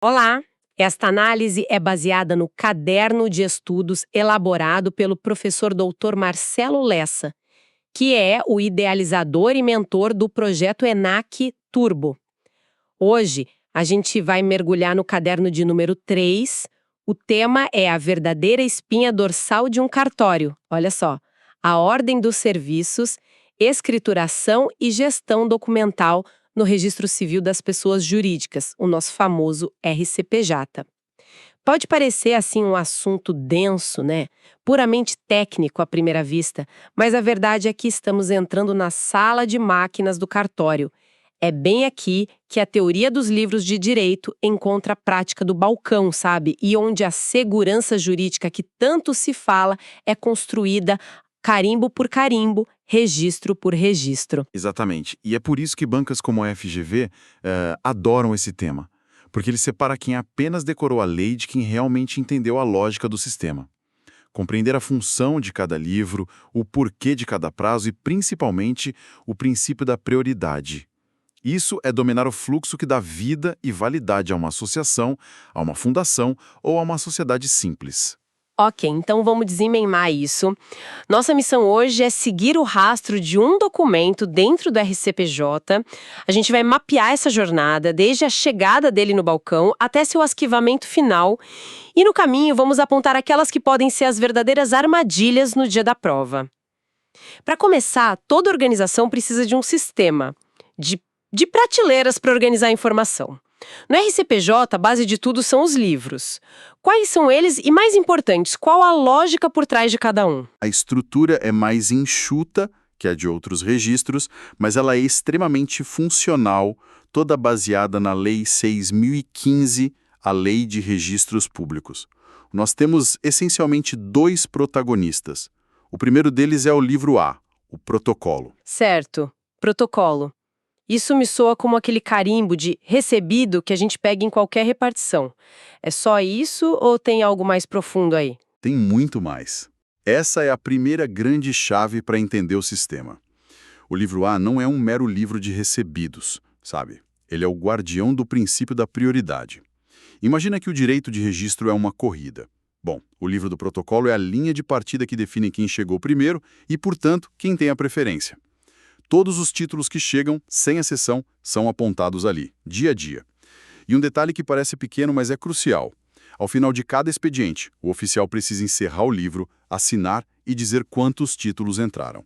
Olá! Esta análise é baseada no caderno de estudos elaborado pelo professor Dr. Marcelo Lessa, que é o idealizador e mentor do projeto ENAC Turbo. Hoje, a gente vai mergulhar no caderno de número 3. O tema é a verdadeira espinha dorsal de um cartório. Olha só, a ordem dos serviços, escrituração e gestão documental no Registro Civil das Pessoas Jurídicas, o nosso famoso RCPJ. Pode parecer assim um assunto denso, né? Puramente técnico à primeira vista, mas a verdade é que estamos entrando na sala de máquinas do cartório. É bem aqui que a teoria dos livros de direito encontra a prática do balcão, sabe? E onde a segurança jurídica que tanto se fala é construída carimbo por carimbo, registro por registro. Exatamente. E é por isso que bancas como a FGV adoram esse tema. Porque ele separa quem apenas decorou a lei de quem realmente entendeu a lógica do sistema. Compreender a função de cada livro, o porquê de cada prazo e, principalmente, o princípio da prioridade. Isso é dominar o fluxo que dá vida e validade a uma associação, a uma fundação ou a uma sociedade simples. Ok, então vamos desempenhar isso. Nossa missão hoje é seguir o rastro de um documento dentro do RCPJ. A gente vai mapear essa jornada, desde a chegada dele no balcão até seu arquivamento final. E no caminho vamos apontar aquelas que podem ser as verdadeiras armadilhas no dia da prova. Para começar, toda organização precisa de um sistema, de prateleiras para organizar a informação. No RCPJ, a base de tudo são os livros. Quais são eles e, mais importantes, qual a lógica por trás de cada um? A estrutura é mais enxuta que a de outros registros, mas ela é extremamente funcional, toda baseada na Lei 6.015, a Lei de Registros Públicos. Nós temos essencialmente dois protagonistas. O primeiro deles é o livro A, o protocolo. Certo, protocolo. Isso me soa como aquele carimbo de recebido que a gente pega em qualquer repartição. É só isso ou tem algo mais profundo aí? Tem muito mais. Essa é a primeira grande chave para entender o sistema. O livro A não é um mero livro de recebidos, sabe? Ele é o guardião do princípio da prioridade. Imagina que o direito de registro é uma corrida. Bom, o livro do protocolo é a linha de partida que define quem chegou primeiro e, portanto, quem tem a preferência. Todos os títulos que chegam, sem exceção, são apontados ali, dia a dia. E um detalhe que parece pequeno, mas é crucial. Ao final de cada expediente, o oficial precisa encerrar o livro, assinar e dizer quantos títulos entraram.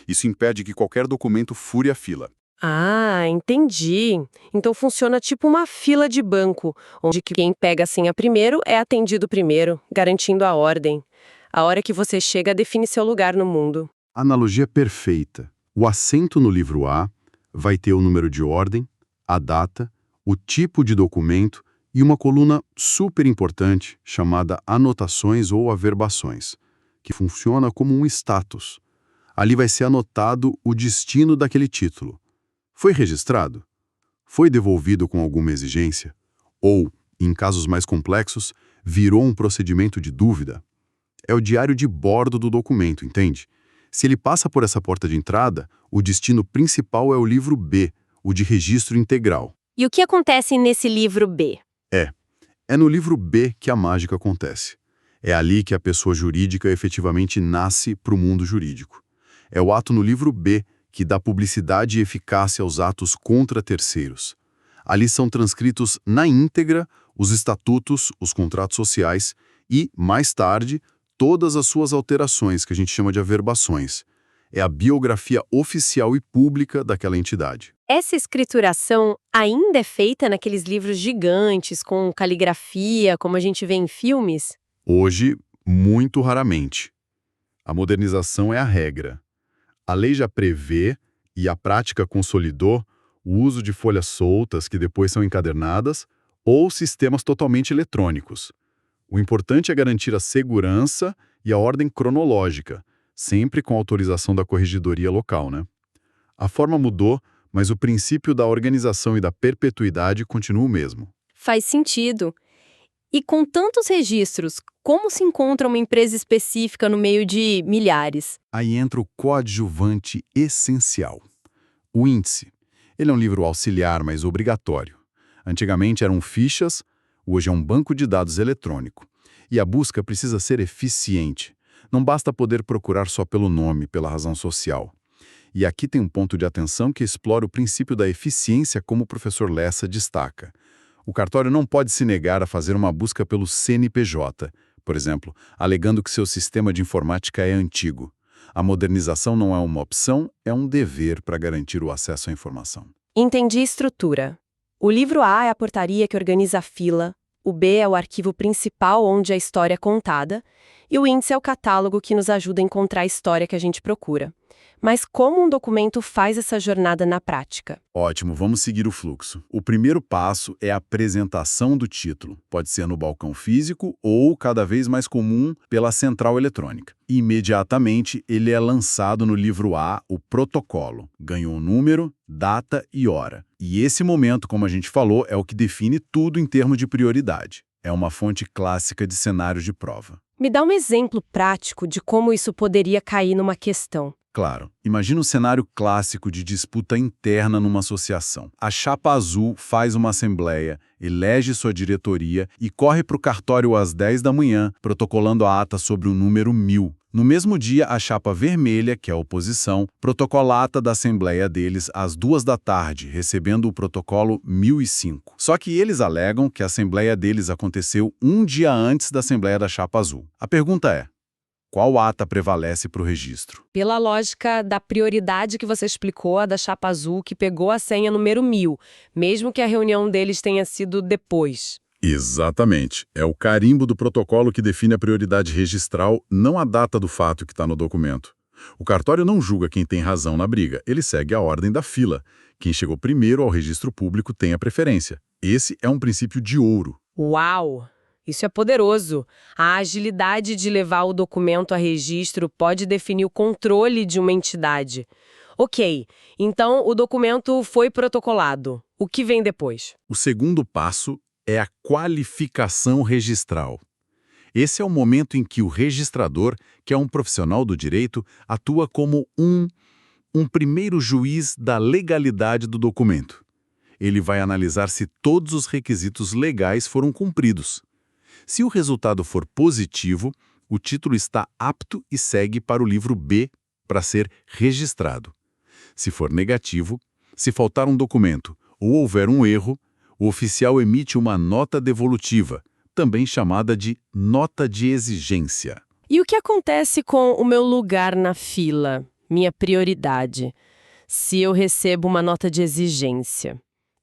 Isso impede que qualquer documento fure a fila. Ah, entendi. Então funciona tipo uma fila de banco, onde quem pega a senha primeiro é atendido primeiro, garantindo a ordem. A hora que você chega define seu lugar no mundo. Analogia perfeita. O assento no livro A vai ter o número de ordem, a data, o tipo de documento e uma coluna super importante chamada anotações ou averbações, que funciona como um status. Ali vai ser anotado o destino daquele título. Foi registrado? Foi devolvido com alguma exigência? Ou, em casos mais complexos, virou um procedimento de dúvida? É o diário de bordo do documento, entende? Se ele passa por essa porta de entrada, o destino principal é o livro B, o de registro integral. E o que acontece nesse livro B? É no livro B que a mágica acontece. É ali que a pessoa jurídica efetivamente nasce para o mundo jurídico. É o ato no livro B que dá publicidade e eficácia aos atos contra terceiros. Ali são transcritos na íntegra os estatutos, os contratos sociais e, mais tarde, todas as suas alterações, que a gente chama de averbações. É a biografia oficial e pública daquela entidade. Essa escrituração ainda é feita naqueles livros gigantes, com caligrafia, como a gente vê em filmes? Hoje, muito raramente. A modernização é a regra. A lei já prevê, e a prática consolidou, o uso de folhas soltas que depois são encadernadas ou sistemas totalmente eletrônicos. O importante é garantir a segurança e a ordem cronológica, sempre com autorização da corregedoria local, né? A forma mudou, mas o princípio da organização e da perpetuidade continua o mesmo. Faz sentido. E com tantos registros, como se encontra uma empresa específica no meio de milhares? Aí entra o coadjuvante essencial. O índice. Ele é um livro auxiliar, mas obrigatório. Antigamente eram fichas, Hoje é um banco de dados eletrônico. E a busca precisa ser eficiente. Não basta poder procurar só pelo nome, pela razão social. E aqui tem um ponto de atenção que explora o princípio da eficiência, como o professor Lessa destaca. O cartório não pode se negar a fazer uma busca pelo CNPJ, por exemplo, alegando que seu sistema de informática é antigo. A modernização não é uma opção, é um dever para garantir o acesso à informação. Entendi a estrutura. O livro A é a portaria que organiza a fila, o B é o arquivo principal onde a história é contada, e o índice é o catálogo que nos ajuda a encontrar a história que a gente procura. Mas como um documento faz essa jornada na prática? Ótimo, vamos seguir o fluxo. O primeiro passo é a apresentação do título. Pode ser no balcão físico ou, cada vez mais comum, pela central eletrônica. Imediatamente, ele é lançado no livro A, o protocolo. Ganhou um número, data e hora. E esse momento, como a gente falou, é o que define tudo em termos de prioridade. É uma fonte clássica de cenários de prova. Me dá um exemplo prático de como isso poderia cair numa questão. Claro, imagina um cenário clássico de disputa interna numa associação. A chapa azul faz uma assembleia, elege sua diretoria e corre para o cartório às 10 da manhã, protocolando a ata sobre o número 1000. No mesmo dia, a chapa vermelha, que é a oposição, protocola a ata da assembleia deles às 2 da tarde, recebendo o protocolo 1005. Só que eles alegam que a assembleia deles aconteceu um dia antes da assembleia da chapa azul. A pergunta é: qual ata prevalece para o registro? Pela lógica da prioridade que você explicou, a da chapa azul que pegou a senha número 1000, mesmo que a reunião deles tenha sido depois. Exatamente. É o carimbo do protocolo que define a prioridade registral, não a data do fato que está no documento. O cartório não julga quem tem razão na briga, ele segue a ordem da fila. Quem chegou primeiro ao registro público tem a preferência. Esse é um princípio de ouro. Uau! Isso é poderoso. A agilidade de levar o documento a registro pode definir o controle de uma entidade. Ok, então o documento foi protocolado. O que vem depois? O segundo passo é a qualificação registral. Esse é o momento em que o registrador, que é um profissional do direito, atua como um primeiro juiz da legalidade do documento. Ele vai analisar se todos os requisitos legais foram cumpridos. Se o resultado for positivo, o título está apto e segue para o livro B para ser registrado. Se for negativo, se faltar um documento ou houver um erro, o oficial emite uma nota devolutiva, também chamada de nota de exigência. E o que acontece com o meu lugar na fila, minha prioridade? Se eu recebo uma nota de exigência,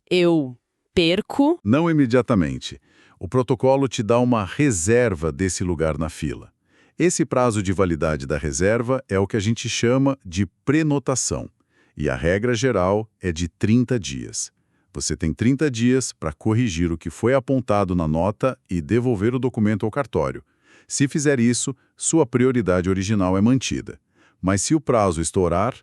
eu perco? Não imediatamente. O protocolo te dá uma reserva desse lugar na fila. Esse prazo de validade da reserva é o que a gente chama de prenotação. E a regra geral é de 30 dias. Você tem 30 dias para corrigir o que foi apontado na nota e devolver o documento ao cartório. Se fizer isso, sua prioridade original é mantida. Mas se o prazo estourar,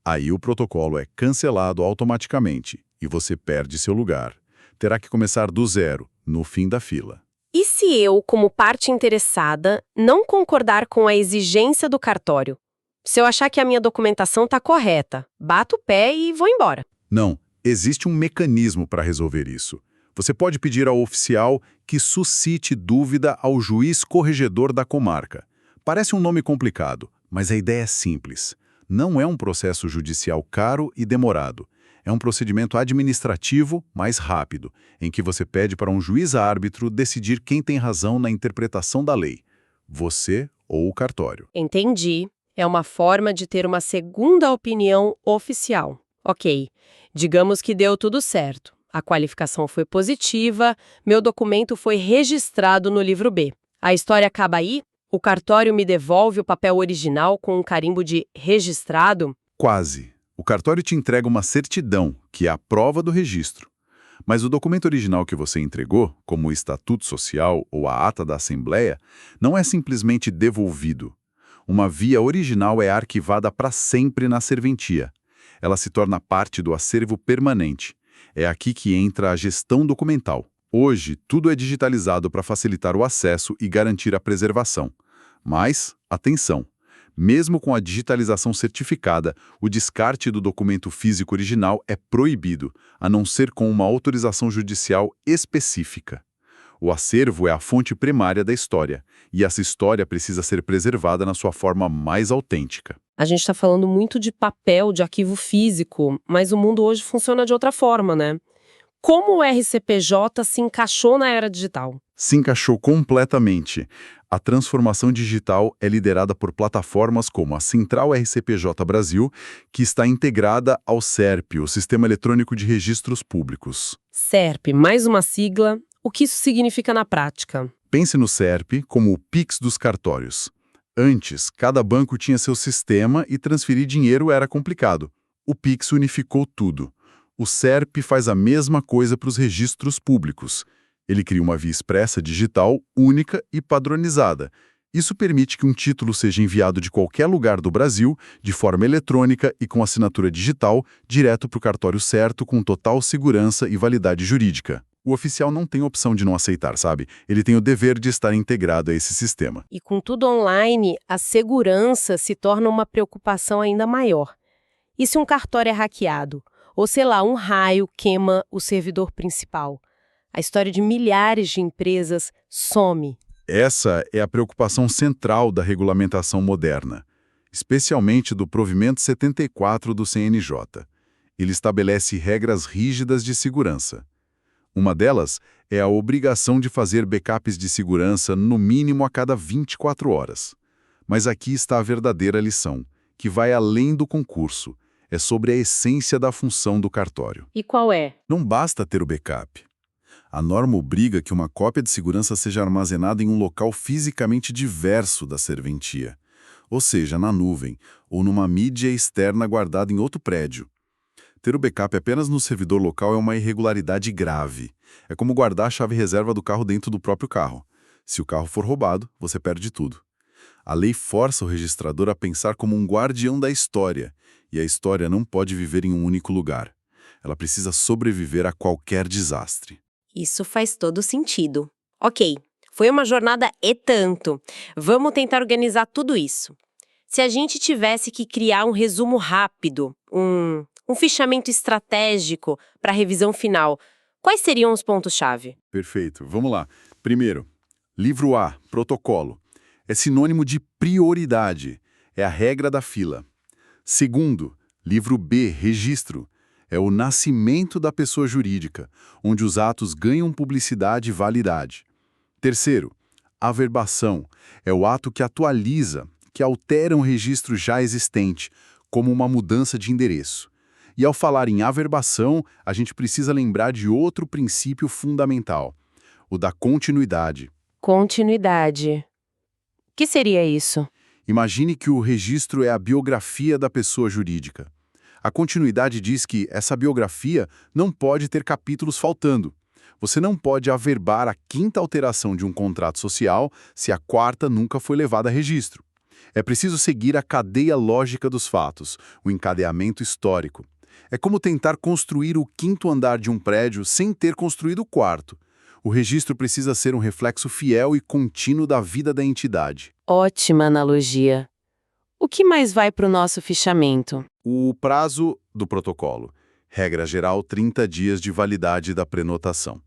aí o protocolo é cancelado automaticamente e você perde seu lugar. Terá que começar do zero, no fim da fila. E se eu, como parte interessada, não concordar com a exigência do cartório? Se eu achar que a minha documentação está correta, bato o pé e vou embora. Não, existe um mecanismo para resolver isso. Você pode pedir ao oficial que suscite dúvida ao juiz corregedor da comarca. Parece um nome complicado, mas a ideia é simples. Não é um processo judicial caro e demorado. É um procedimento administrativo mais rápido, em que você pede para um juiz-árbitro decidir quem tem razão na interpretação da lei, você ou o cartório. Entendi. É uma forma de ter uma segunda opinião oficial. Ok, digamos que deu tudo certo. A qualificação foi positiva, meu documento foi registrado no livro B. A história acaba aí? O cartório me devolve o papel original com um carimbo de registrado? Quase. O cartório te entrega uma certidão, que é a prova do registro. Mas o documento original que você entregou, como o Estatuto Social ou a ata da Assembleia, não é simplesmente devolvido. Uma via original é arquivada para sempre na serventia. Ela se torna parte do acervo permanente. É aqui que entra a gestão documental. Hoje, tudo é digitalizado para facilitar o acesso e garantir a preservação. Mas, atenção! Mesmo com a digitalização certificada, o descarte do documento físico original é proibido, a não ser com uma autorização judicial específica. O acervo é a fonte primária da história, e essa história precisa ser preservada na sua forma mais autêntica. A gente está falando muito de papel, de arquivo físico, mas o mundo hoje funciona de outra forma, né? Como o RCPJ se encaixou na era digital? Se encaixou completamente. A transformação digital é liderada por plataformas como a Central RCPJ Brasil, que está integrada ao SERP, o Sistema Eletrônico de Registros Públicos. SERP, mais uma sigla. O que isso significa na prática? Pense no SERP como o Pix dos cartórios. Antes, cada banco tinha seu sistema e transferir dinheiro era complicado. O Pix unificou tudo. O SERP faz a mesma coisa para os registros públicos. Ele cria uma via expressa digital, única e padronizada. Isso permite que um título seja enviado de qualquer lugar do Brasil, de forma eletrônica e com assinatura digital, direto para o cartório certo, com total segurança e validade jurídica. O oficial não tem opção de não aceitar, sabe? Ele tem o dever de estar integrado a esse sistema. E com tudo online, a segurança se torna uma preocupação ainda maior. E se um cartório é hackeado? Ou, sei lá, um raio queima o servidor principal? A história de milhares de empresas some. Essa é a preocupação central da regulamentação moderna, especialmente do provimento 74 do CNJ. Ele estabelece regras rígidas de segurança. Uma delas é a obrigação de fazer backups de segurança no mínimo a cada 24 horas. Mas aqui está a verdadeira lição, que vai além do concurso. É sobre a essência da função do cartório. E qual é? Não basta ter o backup. A norma obriga que uma cópia de segurança seja armazenada em um local fisicamente diverso da serventia, ou seja, na nuvem, ou numa mídia externa guardada em outro prédio. Ter o backup apenas no servidor local é uma irregularidade grave. É como guardar a chave reserva do carro dentro do próprio carro. Se o carro for roubado, você perde tudo. A lei força o registrador a pensar como um guardião da história, e a história não pode viver em um único lugar. Ela precisa sobreviver a qualquer desastre. Isso faz todo sentido. Ok, foi uma jornada e tanto. Vamos tentar organizar tudo isso. Se a gente tivesse que criar um resumo rápido, um fichamento estratégico para a revisão final, quais seriam os pontos-chave? Perfeito. Vamos lá. Primeiro, livro A, protocolo. É sinônimo de prioridade. É a regra da fila. Segundo, livro B, registro. É o nascimento da pessoa jurídica, onde os atos ganham publicidade e validade. Terceiro, averbação. É o ato que atualiza, que altera um registro já existente, como uma mudança de endereço. E ao falar em averbação, a gente precisa lembrar de outro princípio fundamental, o da continuidade. Continuidade. O que seria isso? Imagine que o registro é a biografia da pessoa jurídica. A continuidade diz que essa biografia não pode ter capítulos faltando. Você não pode averbar a quinta alteração de um contrato social se a quarta nunca foi levada a registro. É preciso seguir a cadeia lógica dos fatos, o encadeamento histórico. É como tentar construir o quinto andar de um prédio sem ter construído o quarto. O registro precisa ser um reflexo fiel e contínuo da vida da entidade. Ótima analogia. O que mais vai para o nosso fichamento? O prazo do protocolo. Regra geral, 30 dias de validade da prenotação.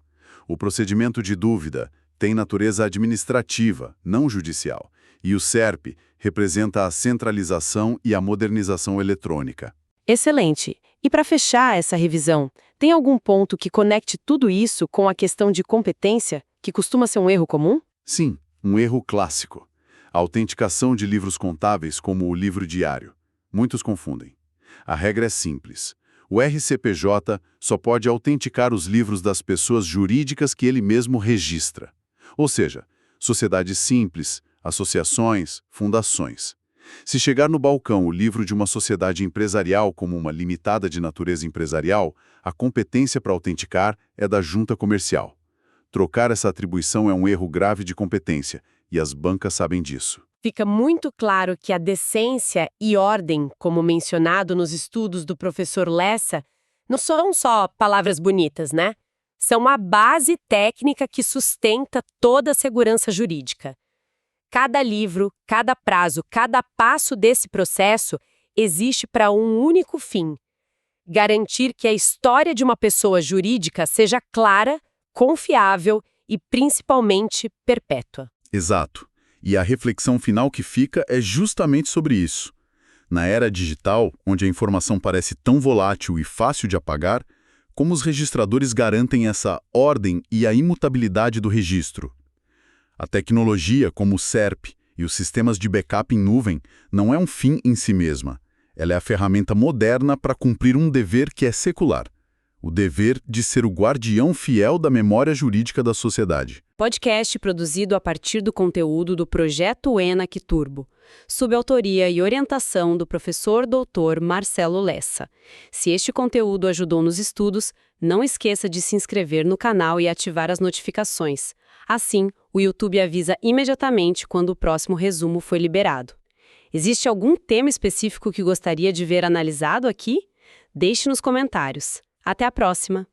O procedimento de dúvida tem natureza administrativa, não judicial. E o SERP representa a centralização e a modernização eletrônica. Excelente. E para fechar essa revisão, tem algum ponto que conecte tudo isso com a questão de competência, que costuma ser um erro comum? Sim, um erro clássico. A autenticação de livros contábeis como o livro diário. Muitos confundem. A regra é simples. O RCPJ só pode autenticar os livros das pessoas jurídicas que ele mesmo registra. Ou seja, sociedades simples, associações, fundações. Se chegar no balcão o livro de uma sociedade empresarial como uma limitada de natureza empresarial, a competência para autenticar é da junta comercial. Trocar essa atribuição é um erro grave de competência, e as bancas sabem disso. Fica muito claro que a decência e ordem, como mencionado nos estudos do professor Lessa, não são só palavras bonitas, né? São a base técnica que sustenta toda a segurança jurídica. Cada livro, cada prazo, cada passo desse processo existe para um único fim: garantir que a história de uma pessoa jurídica seja clara, confiável e, principalmente, perpétua. Exato. E a reflexão final que fica é justamente sobre isso. Na era digital, onde a informação parece tão volátil e fácil de apagar, como os registradores garantem essa ordem e a imutabilidade do registro? A tecnologia, como o SERP e os sistemas de backup em nuvem, não é um fim em si mesma. Ela é a ferramenta moderna para cumprir um dever que é secular. O dever de ser o guardião fiel da memória jurídica da sociedade. Podcast produzido a partir do conteúdo do Projeto ENAC Turbo, sob autoria e orientação do professor Dr. Marcelo Lessa. Se este conteúdo ajudou nos estudos, não esqueça de se inscrever no canal e ativar as notificações. Assim, o YouTube avisa imediatamente quando o próximo resumo foi liberado. Existe algum tema específico que gostaria de ver analisado aqui? Deixe nos comentários. Até a próxima!